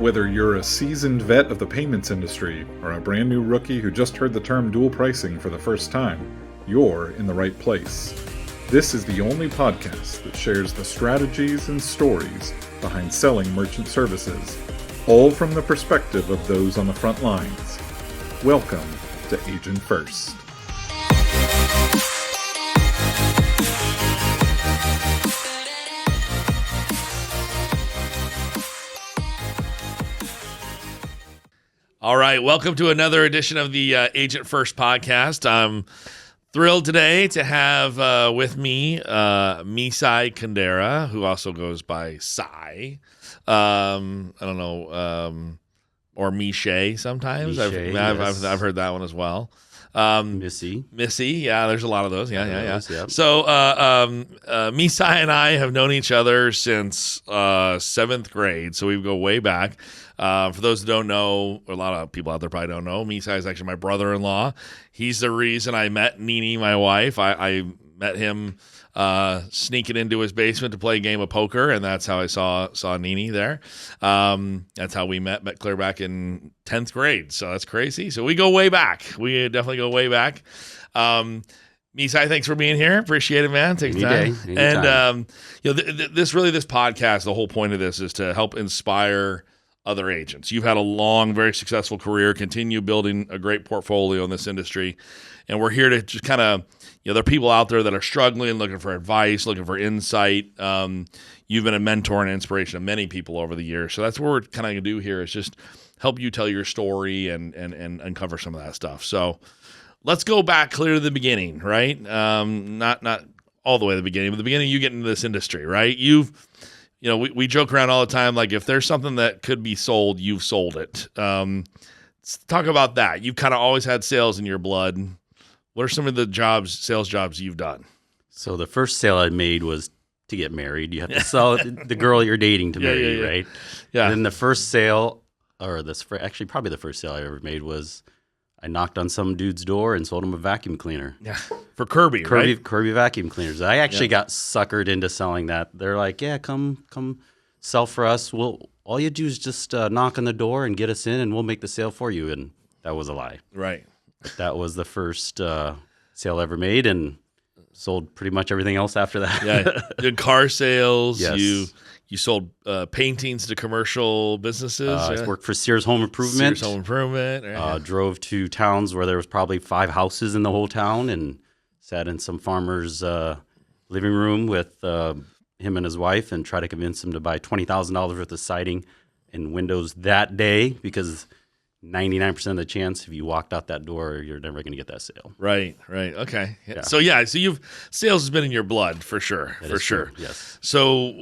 Whether you're a seasoned vet of the payments industry or a brand new rookie who just heard the term dual pricing for the first time, you're in the right place. This is the only podcast that shares the strategies and stories behind selling merchant services, all from the perspective of those on the front lines. Welcome to AgentFirst. All right, welcome to another edition of the AgentFirst Podcast. I'm thrilled today to have with me Misay Khoundara, who also goes by Sai. I don't know, or Mishay sometimes. Mishay, I've heard that one as well. Missy, yeah, there's a lot of those. Yeah. Yep. So Misay and I have known each other since 7th grade, so we go way back. For those who don't know, a lot of people out there probably don't know, Misay is actually my brother-in-law. He's the reason I met Nini, my wife. I met him sneaking into his basement to play a game of poker, and that's how I saw Nini there. That's how we met clear back in 10th grade, so that's crazy. So we go way back. We definitely go way back. Misay, thanks for being here. Appreciate it, man. Take time. Anytime. And this podcast, the whole point of this is to help inspire other agents. You've had a long, very successful career, continue building a great portfolio in this industry. And we're here to just kind of, there are people out there that are struggling, looking for advice, looking for insight. You've been a mentor and inspiration of many people over the years. So that's what we're kind of going to do here is just help you tell your story and uncover some of that stuff. So let's go back clear to the beginning, right? Not all the way to the beginning, but the beginning you get into this industry, right? We joke around all the time, like if there's something that could be sold, you've sold it. Let's talk about that. You've kind of always had sales in your blood. What are some of the sales jobs you've done? So the first sale I made was to get married. You have to sell the girl you're dating to marry, right? Yeah. And then the first sale, actually probably the first sale I ever made was I knocked on some dude's door and sold him a vacuum cleaner. Yeah. For Kirby, right? Kirby vacuum cleaners. I actually got suckered into selling that. They're like, yeah, come sell for us. All you do is just knock on the door and get us in, and we'll make the sale for you. And that was a lie. Right. But that was the first sale ever made, and sold pretty much everything else after that. Yeah. Did car sales. Yes. You sold paintings to commercial businesses. I worked for Sears Home Improvement. Sears Home Improvement. Right. Drove to towns where there was probably 5 houses in the whole town, and sat in some farmer's living room with him and his wife and tried to convince him to buy $20,000 worth of siding and windows that day, because 99% of the chance if you walked out that door, you're never going to get that sale. Right. Okay. Yeah. So sales has been in your blood for sure. That for is sure. True. Yes. So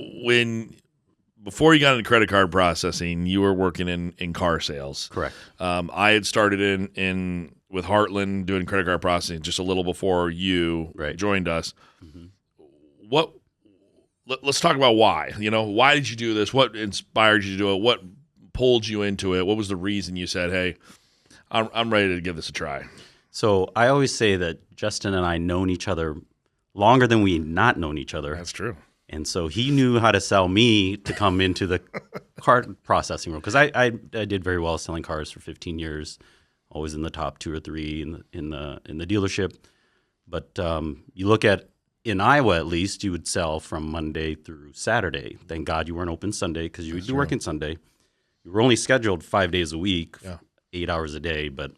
before you got into credit card processing, you were working in car sales. Correct. I had started in with Heartland doing credit card processing just a little before you joined us. Mm-hmm. Let's talk about why. Why did you do this? What inspired you to do it? What pulled you into it? What was the reason you said, hey, I'm ready to give this a try? So I always say that Justin and I known each other longer than we not known each other. That's true. And so he knew how to sell me to come into the card processing world, because I did very well selling cars for 15 years, always in the top 2 or 3 in the dealership. But you look at, in Iowa at least, you would sell from Monday through Saturday. Thank God you weren't open Sunday, because you would be working Sunday. You were only scheduled 5 days a week, 8 hours a day. But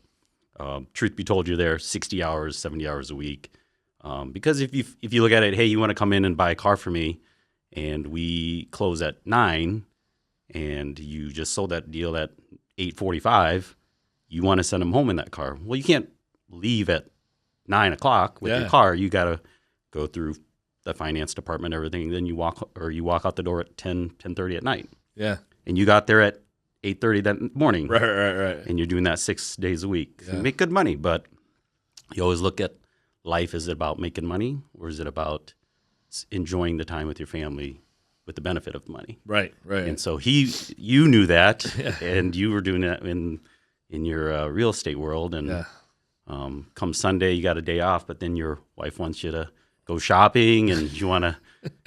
truth be told, you're there 60 hours, 70 hours a week. Because if you look at it, hey, you want to come in and buy a car for me, and we close at 9, and you just sold that deal at 8:45, you want to send them home in that car. Well, you can't leave at 9 o'clock with your car. You got to go through the finance department, everything. Then you walk out the door at 10:30 at night. Yeah. And you got there at 8:30 that morning. Right. And you're doing that 6 days a week. Yeah. You make good money, but you always look at life. Is it about making money, or is it about enjoying the time with your family with the benefit of money? Right. And so you knew that, and you were doing that in your real estate world. And come Sunday, you got a day off, but then your wife wants you to go shopping, and you want to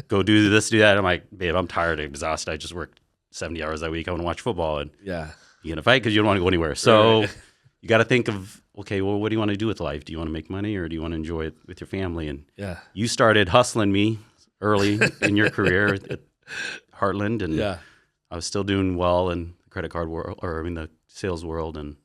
go do this, do that. I'm like, babe, I'm tired and exhausted. I just worked 70 hours a week. I want to watch football. And Yeah. you get in a fight because you don't want to go anywhere. So Right. you got to think of, okay, well, what do you want to do with life? Do you want to make money or do you want to enjoy it with your family? And Yeah. you started hustling me early in your career at Heartland, and Yeah. I was still doing well in the credit card world, or I mean the sales world, and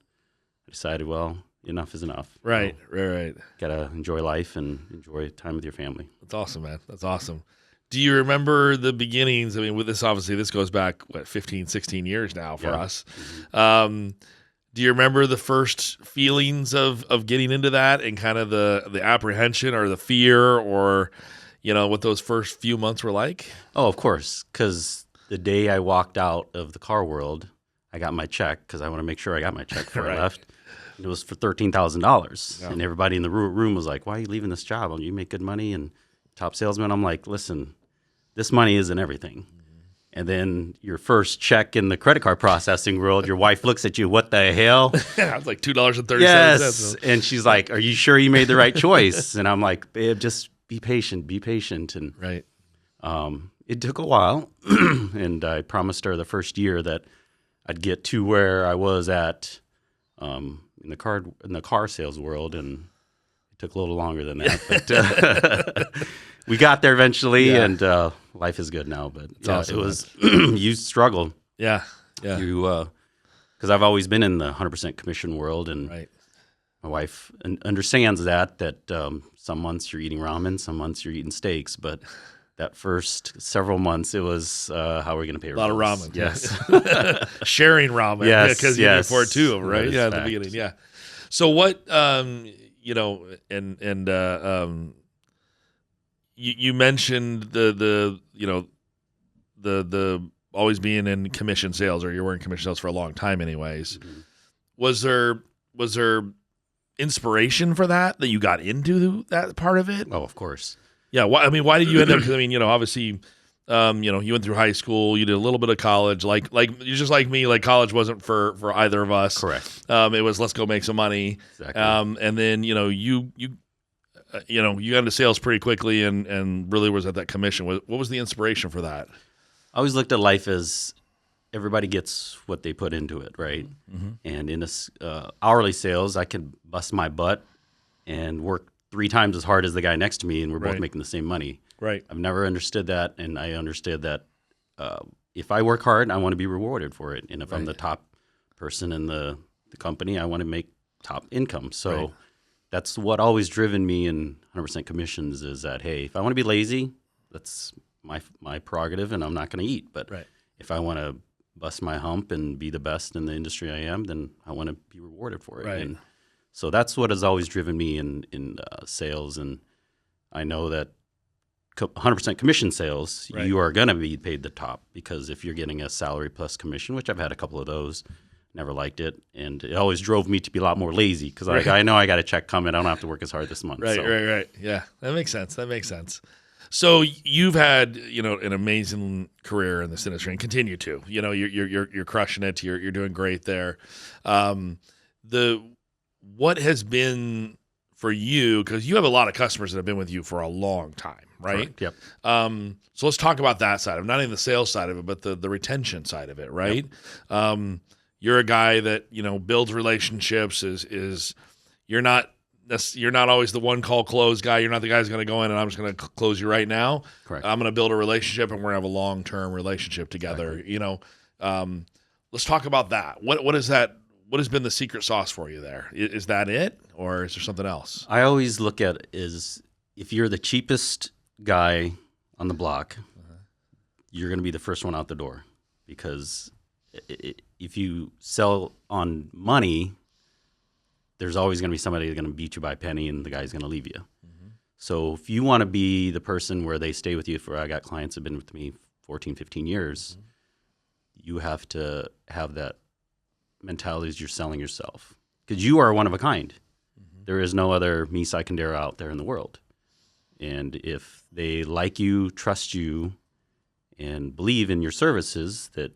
I decided, well, enough is enough. Right. Right. Got to enjoy life and enjoy time with your family. That's awesome, man. That's awesome. Do you remember the beginnings? I mean, with this, obviously, this goes back, 15, 16 years now for us. Do you remember the first feelings of getting into that and kind of the apprehension or the fear or, what those first few months were like? Oh, of course, because the day I walked out of the car world, I got my check because I want to make sure I got my check before Right. I left. It was for $13,000, Yeah. and everybody in the room was like, "Why are you leaving this job? You make good money and top salesman." I'm like, "Listen, this money isn't everything." And then your first check in the credit card processing world, your wife looks at you, "What the hell?" Yeah, it's like $2.37. Yes, and she's like, "Are you sure you made the right choice?" And I'm like, "Babe, just be patient, be patient." And Right. it took a while, and I promised her the first year that I'd get to where I was at in the car sales world, and it took a little longer than that, but we got there eventually, Yeah. and life is good now. But It's awesome, it was you struggled, Yeah. Yeah. because I've always been in the 100% commission world, and Right. my wife understands that some months you're eating ramen, some months you're eating steaks, but that first several months, it was how are we going to pay our A lot of bills? ramen. Yes. Sharing ramen. Yes, Because you yes. afford two of them, That right? is Yeah, at the fact. beginning. Yeah. So what, you mentioned the always being in commission sales, or you were in commission sales for a long time anyways. Mm-hmm. Was there inspiration for that you got into that part of it? Oh, of course. Yeah. Why did you end up? Because obviously, you went through high school, you did a little bit of college. Like you're just like me. Like college wasn't for either of us. Correct. It was let's go make some money. Exactly. And then you got into sales pretty quickly, and really was at that commission. What was the inspiration for that? I always looked at life as everybody gets what they put into it, right? Mm-hmm. And in hourly sales, I could bust my butt and work 3 times as hard as the guy next to me, and we're both Right. making the same money. Right. I've never understood that, and I understood that if I work hard, I want to be rewarded for it. And if I'm Right. the top person in the company, I want to make top income. So Right. that's what always driven me in 100% commissions is that, hey, if I want to be lazy, that's my prerogative, and I'm not going to eat. But Right. if I want to bust my hump and be the best in the industry I am, then I want to be rewarded for it. Right. And so that's what has always driven me in sales. And I know that 100% commission sales, Right. you are going to be paid the top, because if you're getting a salary plus commission, which I've had a couple of those, never liked it. And it always drove me to be a lot more lazy, because Right. I know I got a check coming. I don't have to work as hard this month. Right. So, Right. Yeah, that makes sense. So you've had an amazing career in this industry and continue to. You're crushing it. You're doing great there. What has been for you, because you have a lot of customers that have been with you for a long time, right? Correct. Yep. So let's talk about that side of it, not even the sales side of it, but the retention side of it, right? You're a guy that builds relationships. You're not always the one call close guy. You're not the guy who's going to go in and I'm just going to close you right now. Correct. I'm going to build a relationship and we're going to have a long-term relationship together. Let's talk about that. What is that? What has been the secret sauce for you there? Is that it, or is there something else? I always look at it as if you're the cheapest guy on the block, you're going to be the first one out the door, because if you sell on money, there's always going to be somebody that's going to beat you by a penny, and the guy's going to leave you. Mm-hmm. So if you want to be the person where they stay with you I got clients that have been with me 14, 15 years, you have to have that mentality as you're selling yourself, because you are one of a kind. Mm-hmm. There is no other Misay Khoundara out there in the world. And if they like you, trust you, and believe in your services, that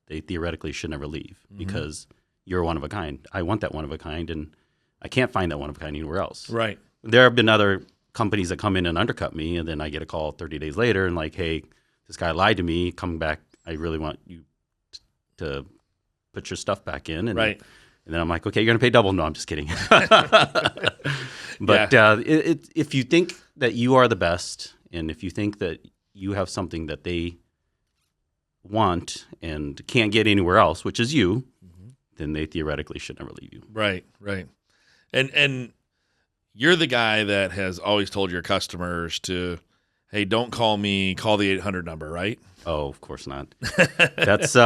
they theoretically should never leave, because you're one of a kind. I want that one of a kind, and I can't find that one of a kind anywhere else. Right. There have been other companies that come in and undercut me, and then I get a call 30 days later and like, hey, this guy lied to me, come back. I really want you to put your stuff back in. And, Right. And then I'm like, okay, you're going to pay double. No, I'm just kidding. But if you think that you are the best, and if you think that you have something that they want and can't get anywhere else, which is you, then they theoretically should never leave you. Right. And you're the guy that has always told your customers to, hey, don't call me, call the 800 number, right? Oh, of course not. That's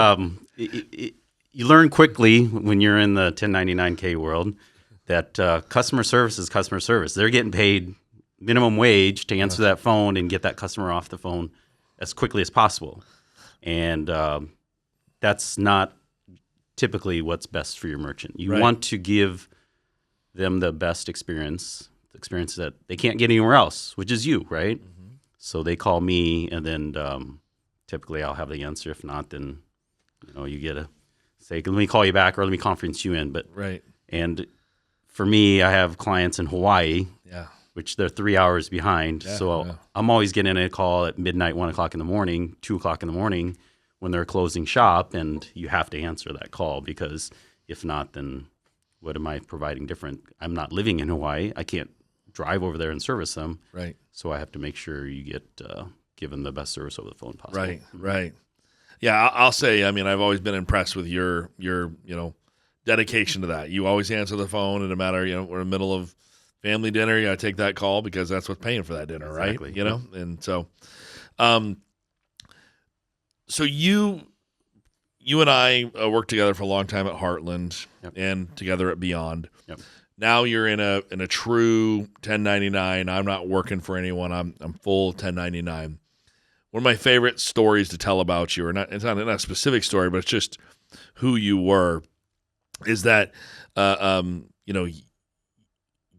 you learn quickly when you're in the 1099K world that customer service is customer service. They're getting paid minimum wage to answer that phone and get that customer off the phone as quickly as possible. And that's not typically what's best for your merchant. You want to give them the best experience, the experience that they can't get anywhere else, which is you, right? So they call me, and then typically I'll have the answer. If not, then you get a say, let me call you back or let me conference you in. But and for me, I have clients in Hawaii, which they're 3 hours behind. So I'm always getting a call at midnight, 1 o'clock in the morning, 2 o'clock in the morning when they're closing shop, and you have to answer that call, because if not, then what am I providing different? I'm not living in Hawaii. I can't drive over there and service them. Right. So I have to make sure you get given the best service over the phone possible. Right. Yeah, I'll say, I mean, I've always been impressed with your dedication to that. You always answer the phone, and no matter, we're in the middle of family dinner, you got to take that call because that's what's paying for that dinner, Exactly. right? And so, so you and I worked together for a long time at Heartland and together at Beyond. Yep. Now you're in a true 1099. I'm not working for anyone. I'm full 1099. One of my favorite stories to tell about you, it's not a specific story, but it's just who you were, is that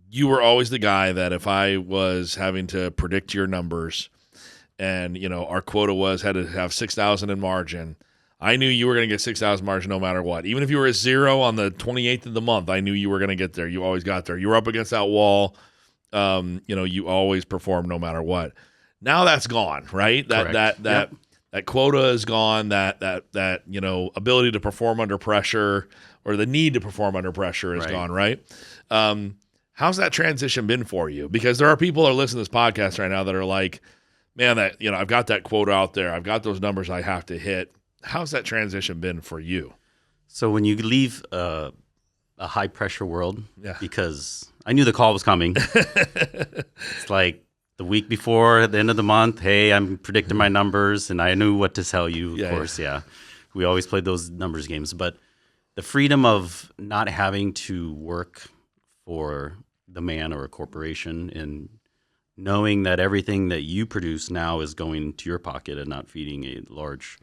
you were always the guy that if I was having to predict your numbers, and our quota had to have 6,000 in margin, I knew you were going to get 6,000 margin no matter what. Even if you were at 0 on the 28th of the month, I knew you were going to get there. You always got there. You were up against that wall. You always performed no matter what. Now that's gone, right? That quota is gone. That ability to perform under pressure, or the need to perform under pressure, is gone, right? How's that transition been for you? Because there are people that are listening to this podcast right now that are like, man, I've got that quota out there. I've got those numbers I have to hit. How's that transition been for you? So when you leave a high pressure world, because I knew the call was coming. It's like the week before, at the end of the month, hey, I'm predicting my numbers, and I knew what to tell you, of course. We always played those numbers games. But the freedom of not having to work for the man or a corporation, and knowing that everything that you produce now is going to your pocket and not feeding a large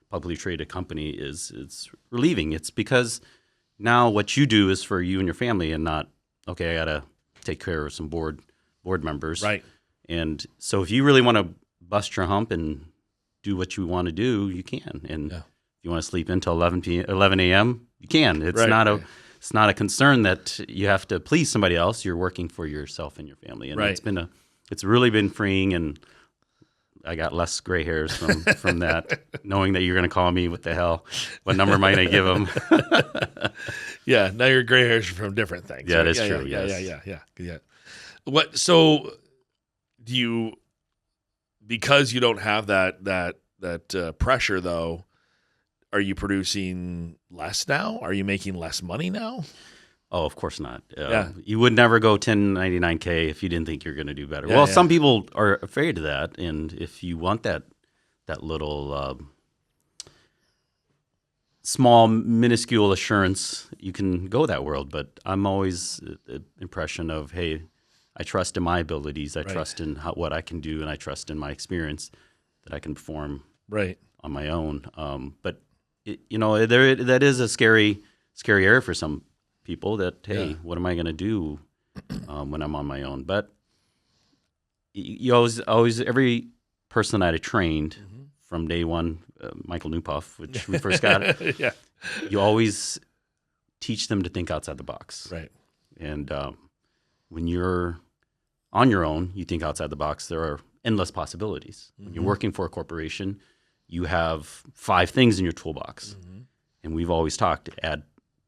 publicly traded company, it's relieving. It's because now what you do is for you and your family, and not, okay, I got to take care of some board members. Right. And so if you really want to bust your hump and do what you want to do, you can. And if you want to sleep until 11 a.m., you can. It's not a concern that you have to please somebody else. You're working for yourself and your family. And it's really been freeing, and I got less gray hairs from that, knowing that you're going to call me. What the hell? What number am I going to give them? Now your gray hairs are from different things. Yeah, that's true. Yeah. What? So do you, because you don't have that pressure though, are you producing less now? Are you making less money now? Oh, of course not. You would never go 1099K if you didn't think you're going to do better. Some people are afraid of that, and if you want that little small, minuscule assurance, you can go that world. But I'm always the impression of, hey, I trust in my abilities. I trust in what I can do, and I trust in my experience that I can perform on my own. But that is a scary area for some people, that, hey, what am I going to do when I'm on my own? But you always every person that I trained from day one, Michael Newpuff, which we first got, you always teach them to think outside the box. Right. And when you're on your own, you think outside the box. There are endless possibilities. When you're working for a corporation, you have 5 things in your toolbox. And we've always talked to add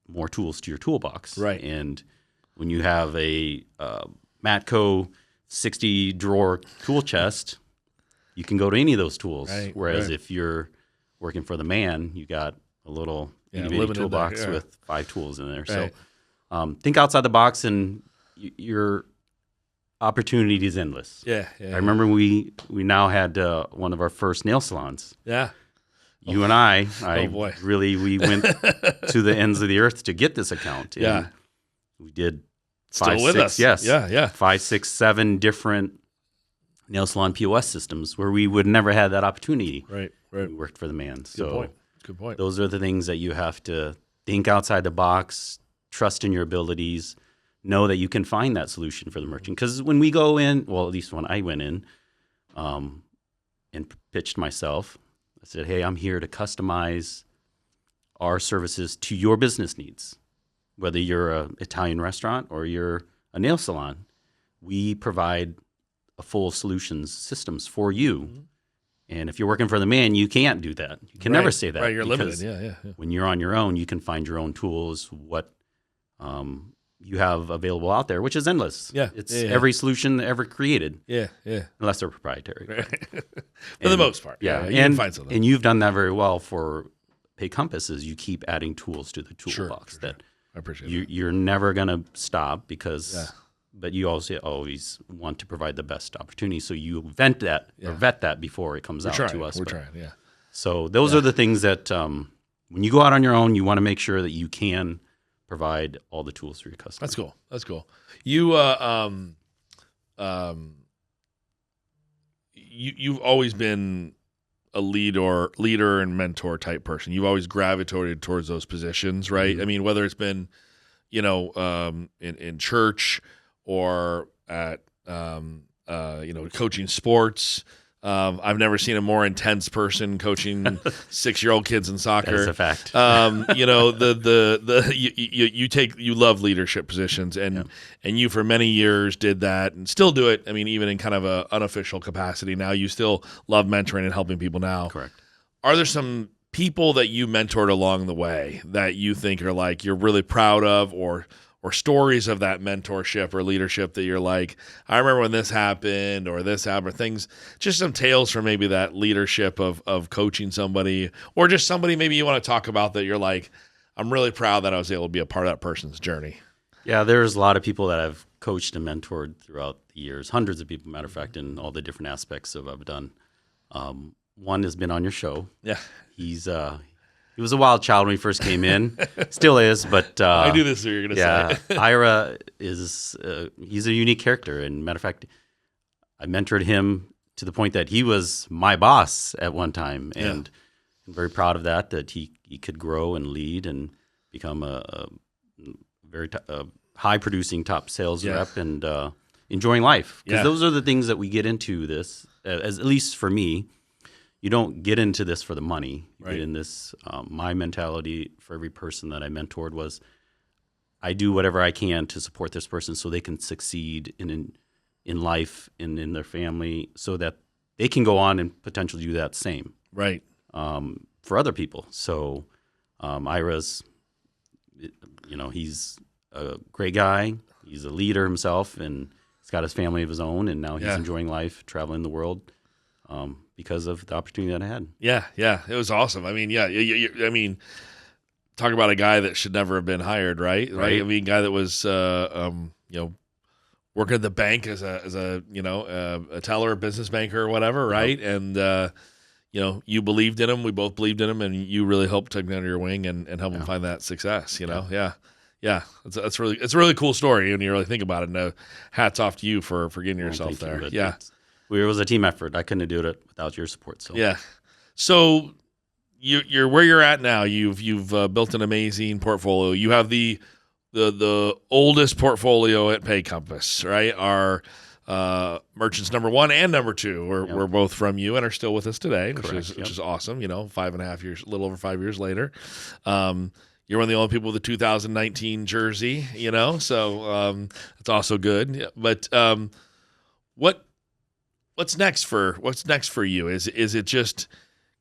more tools to your toolbox. Right. And when you have a Matco 60 drawer tool chest, you can go to any of those tools. Right, Whereas right. if you're working for the man, you got a little itty-bitty limited toolbox there, yeah. with 5 tools in there. Right. So think outside the box, and your opportunity is endless. Yeah. I remember we now had one of our first nail salons. Yeah. You and I boy. we went to the ends of the earth to get this account. And Yeah. we did Still with us. Yes. Yeah. 5, 6, 7 different nail salon POS systems where we would never had that opportunity. Right. We worked for the man. Good point. Those are the things that you have to think outside the box, trust in your abilities, know that you can find that solution for the merchant. Because when we go in, well, at least when I went in and pitched myself, I said, hey, I'm here to customize our services to your business needs. Whether you're an Italian restaurant or you're a nail salon, we provide a full solutions systems for you. Mm-hmm. And if you're working for the man, you can't do that. You can never say that. Right, you're because limited. Yeah. when you're on your own, you can find your own tools, what you have available out there, which is endless. Yeah, It's yeah. every solution ever created, Yeah. unless they're proprietary. For the most part. Yeah, You and can find something. and you've done that very well for PayCompass. Is you keep adding tools to the toolbox Sure. that I appreciate it. you're never going to stop because. Yeah. But you also always want to provide the best opportunity, so you vet that before it comes out to us. We're But- trying, yeah. So those are the things that when you go out on your own, you want to make sure that you can provide all the tools for your customer. That's cool. You you've always been a leader and mentor type person. You've always gravitated towards those positions, right? Mm-hmm. I mean, whether it's been, in church or at coaching sports. I've never seen a more intense person coaching 6-year-old kids in soccer. That is a fact. You love leadership positions, and you for many years did that and still do it. I mean, even in kind of a unofficial capacity now, you still love mentoring and helping people now. Correct. Are there some people that you mentored along the way that you think are like you're really proud of, or stories of that mentorship or leadership that you're like, I remember when this happened or this happened, or things, just some tales from maybe that leadership of coaching somebody, or just somebody maybe you want to talk about that you're like, I'm really proud that I was able to be a part of that person's journey. Yeah, there's a lot of people that I've coached and mentored throughout the years, hundreds of people, matter of fact, in all the different aspects of what I've done. One has been on your show. Yeah. He was a wild child when he first came in, still is, but I knew this was what you were going to say. Ira is he's a unique character, and matter of fact, I mentored him to the point that he was my boss at one time, and I'm very proud of that he could grow and lead and become a very high producing top sales rep and enjoying life, because those are the things that we get into this, as at least for me. You don't get into this for the money. You get in this. My mentality for every person that I mentored was, I do whatever I can to support this person so they can succeed in life and in their family, so that they can go on and potentially do that same. Right. For other people. So Ira's, he's a great guy. He's a leader himself, and he's got his family of his own, and now he's enjoying life, traveling the world. Because of the opportunity that I had. Yeah, it was awesome. I mean, I mean, talk about a guy that should never have been hired, right? I mean, guy that was, working at the bank as a teller, business banker, or whatever, right? And you believed in him. We both believed in him, and you really helped take him under your wing and help him find that success. Yeah. It's a really cool story when you really think about it. And hats off to you for getting yourself there. It was a team effort. I couldn't do it without your support. So So you're where you're at now. You've built an amazing portfolio. You have the oldest portfolio at PayCompass, right? Our merchants number 1 and number 2 were both from you and are still with us today, which is awesome. 5.5 years, a little over 5 years later. You're one of the only people with a 2019 jersey. So that's also good. But What's next for you? Is it just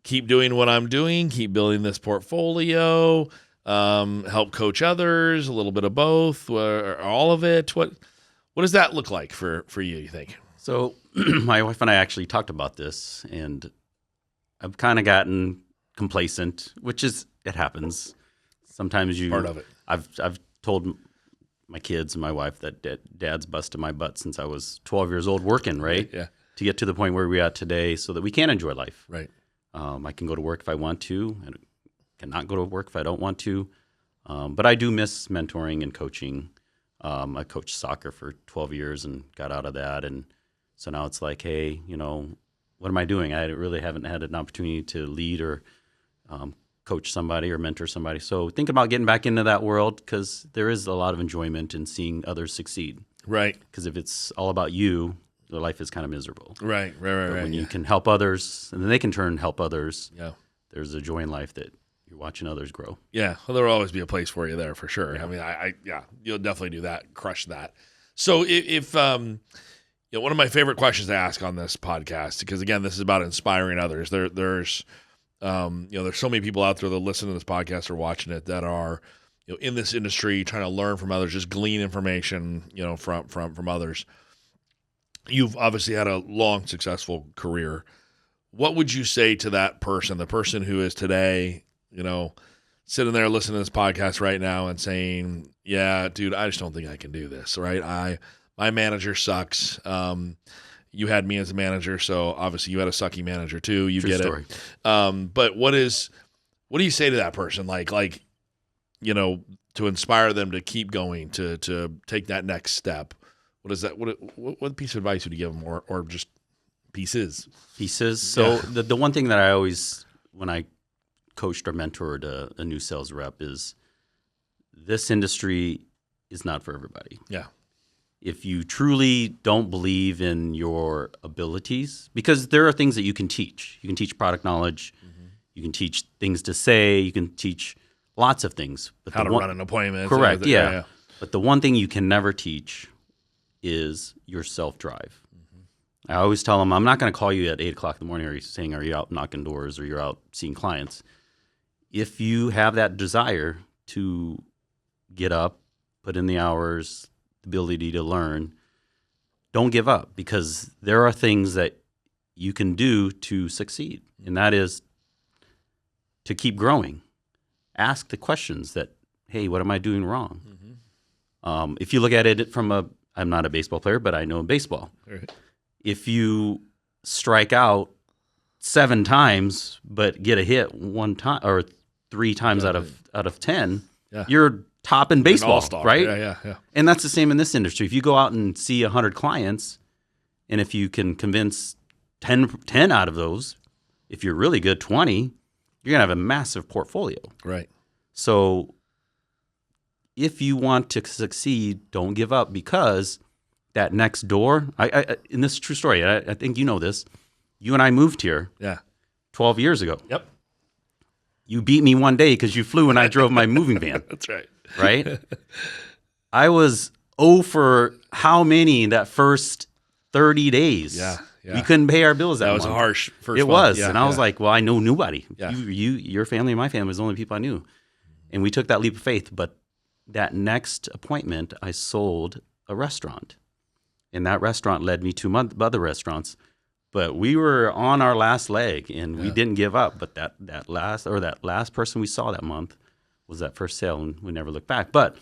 keep doing what I'm doing, keep building this portfolio, help coach others, a little bit of both, or all of it? What does that look like for you think? So my wife and I actually talked about this, and I've kind of gotten complacent, which is, it happens. Sometimes Part of it. I've told my kids and my wife that dad's busted my butt since I was 12 years old working, right? Yeah. To get to the point where we're at today so that we can enjoy life. Right. I can go to work if I want to, and cannot go to work if I don't want to. But I do miss mentoring and coaching. I coached soccer for 12 years and got out of that. And so now it's like, hey, what am I doing? I really haven't had an opportunity to lead or coach somebody or mentor somebody. So think about getting back into that world, because there is a lot of enjoyment in seeing others succeed. Right. Because if it's all about you, your life is kind of miserable. Right. But when you can help others, and then they can help others, Yeah. there's a joy in life that you're watching others grow. Yeah. Well, there'll always be a place for you there for sure. Yeah. I mean, you'll definitely do that, crush that. So if one of my favorite questions to ask on this podcast, because again, this is about inspiring others. There's so many people out there that listen to this podcast or watching it that are, in this industry trying to learn from others, just glean information, from others. You've obviously had a long, successful career. What would you say to that person, the person who is today, sitting there listening to this podcast right now and saying, yeah, dude, I just don't think I can do this, right? My manager sucks. You had me as a manager, so obviously you had a sucky manager too. You True get story. it. But what do you say to that person? Like, to inspire them to keep going, to take that next step. What is that? What piece of advice would you give them, or just pieces? So Yeah. the one thing that I always, when I coached or mentored a new sales rep, is this industry is not for everybody. Yeah. If you truly don't believe in your abilities, because there are things that you can teach. You can teach product knowledge. Mm-hmm. You can teach things to say. You can teach lots of things. But How to run an appointment. Correct, yeah. But the one thing you can never teach is your self-drive. Mm-hmm. I always tell them, I'm not going to call you at 8 o'clock in the morning or saying, are you out knocking doors or you're out seeing clients? If you have that desire to get up, put in the hours, the ability to learn, don't give up, because there are things that you can do to succeed, and that is to keep growing. Ask the questions that, hey, what am I doing wrong? Mm-hmm. If you look at it from I'm not a baseball player, but I know baseball. Right. If you strike out 7 times but get a hit 1 time or 3 times out of 10, you're top in baseball, all-star. right? Yeah. And that's the same in this industry. If you go out and see 100 clients, and if you can convince 10 out of those, if you're really good, 20, you're going to have a massive portfolio. Right. So if you want to succeed, don't give up, because that next door, in this true story, I think you know this, you and I moved here 12 years ago. Yep. You beat me one day because you flew and I drove my moving van. That's right. Right? I was 0 for how many that first 30 days? Yeah. We couldn't pay our bills that was month. a harsh first It month. was. Yeah, and I was like, well, I know nobody. Yeah. Your family and my family was the only people I knew. And we took that leap of faith. But that next appointment, I sold a restaurant. And that restaurant led me to other restaurants. But we were on our last leg, and we didn't give up. But that last person we saw that month was that first sale, and we never looked back. But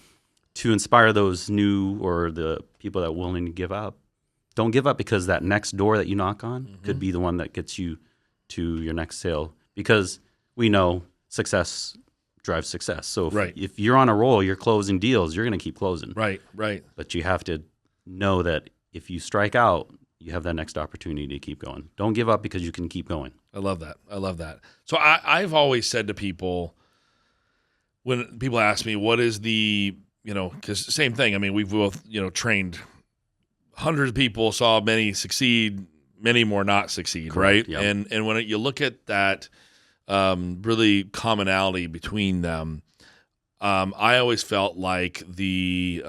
to inspire those new or the people that are willing to give up, don't give up, because that next door that you knock on could be the one that gets you to your next sale. Because we know success drives success. So if you're on a roll, you're closing deals, you're going to keep closing. Right. But you have to know that if you strike out, you have that next opportunity to keep going. Don't give up, because you can keep going. I love that. So I've always said to people, when people ask me, what is the, because same thing. I mean, we've both, trained hundreds of people, saw many succeed, many more not succeed. Correct. Right. Yep. And when you look at that really commonality between them, I always felt like the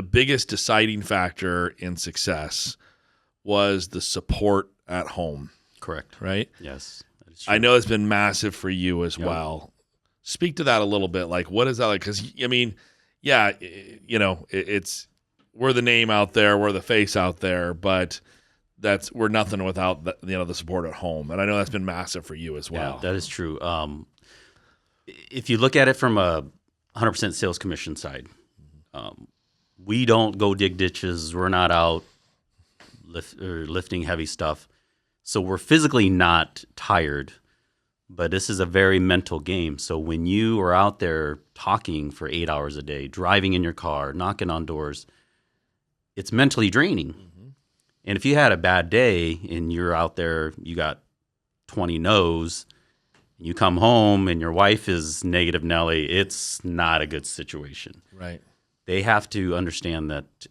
biggest deciding factor in success was the support at home. Correct. right? Yes. That is true. I know it's been massive for you as well. Speak to that a little bit. Like, what is that like? Because, I mean, yeah, it's we're the name out there, we're the face out there, but we're nothing without the support at home. And I know that's been massive for you as well. Yeah, that is true. If you look at it from a 100% sales commission side, we don't go dig ditches. We're not out lifting heavy stuff. So we're physically not tired, but this is a very mental game. So when you are out there talking for 8 hours a day, driving in your car, knocking on doors, it's mentally draining. Mm-hmm. And if you had a bad day and you're out there, you got 20 no's, you come home and your wife is negative Nelly, it's not a good situation. Right. They have to understand that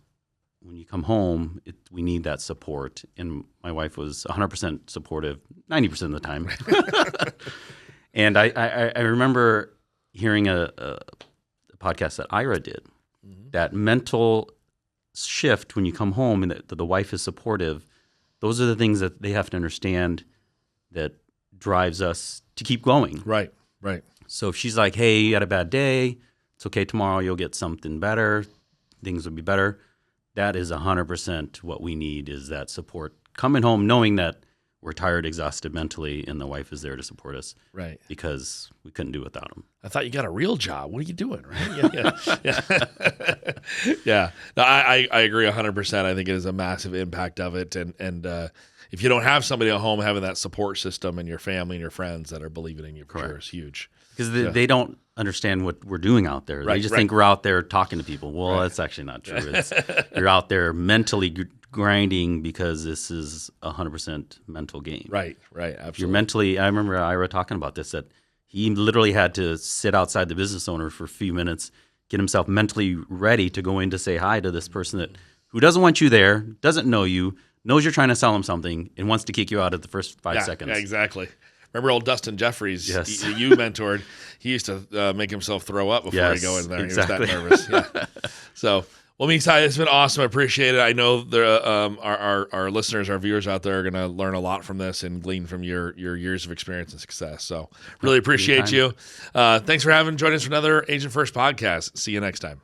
when you come home, we need that support. And my wife was 100% supportive 90% of the time. And I remember hearing a podcast that Ira did, that mental shift when you come home and that the wife is supportive. Those are the things that they have to understand that drives us to keep going. Right. So if she's like, hey, you had a bad day, it's okay, tomorrow you'll get something better, things will be better. That is 100% what we need, is that support. Coming home knowing that we're tired, exhausted mentally, and the wife is there to support us. Right. Because we couldn't do without them. I thought you got a real job. What are you doing? Right? Yeah. Yeah. No, I agree 100%. I think it is a massive impact of it. And if you don't have somebody at home having that support system and your family and your friends that are believing in you, for sure, is huge. Because they don't understand what we're doing out there. They just think we're out there talking to people. Well, that's actually not true. You're out there mentally grinding because this is 100% mental game. Right, absolutely. You're mentally, I remember Ira talking about this, that he literally had to sit outside the business owner for a few minutes, get himself mentally ready to go in to say hi to this person who doesn't want you there, doesn't know you, knows you're trying to sell him something, and wants to kick you out at the first 5 seconds. Yeah, exactly. Remember old Dustin Jeffries, yes. you mentored, he used to make himself throw up before he go in there. Exactly. He was that nervous. Yeah. So, well, Misay, it's been awesome. I appreciate it. I know our listeners, our viewers out there are going to learn a lot from this and glean from your years of experience and success. So really appreciate you. Thanks for joining us for another Agent First podcast. See you next time.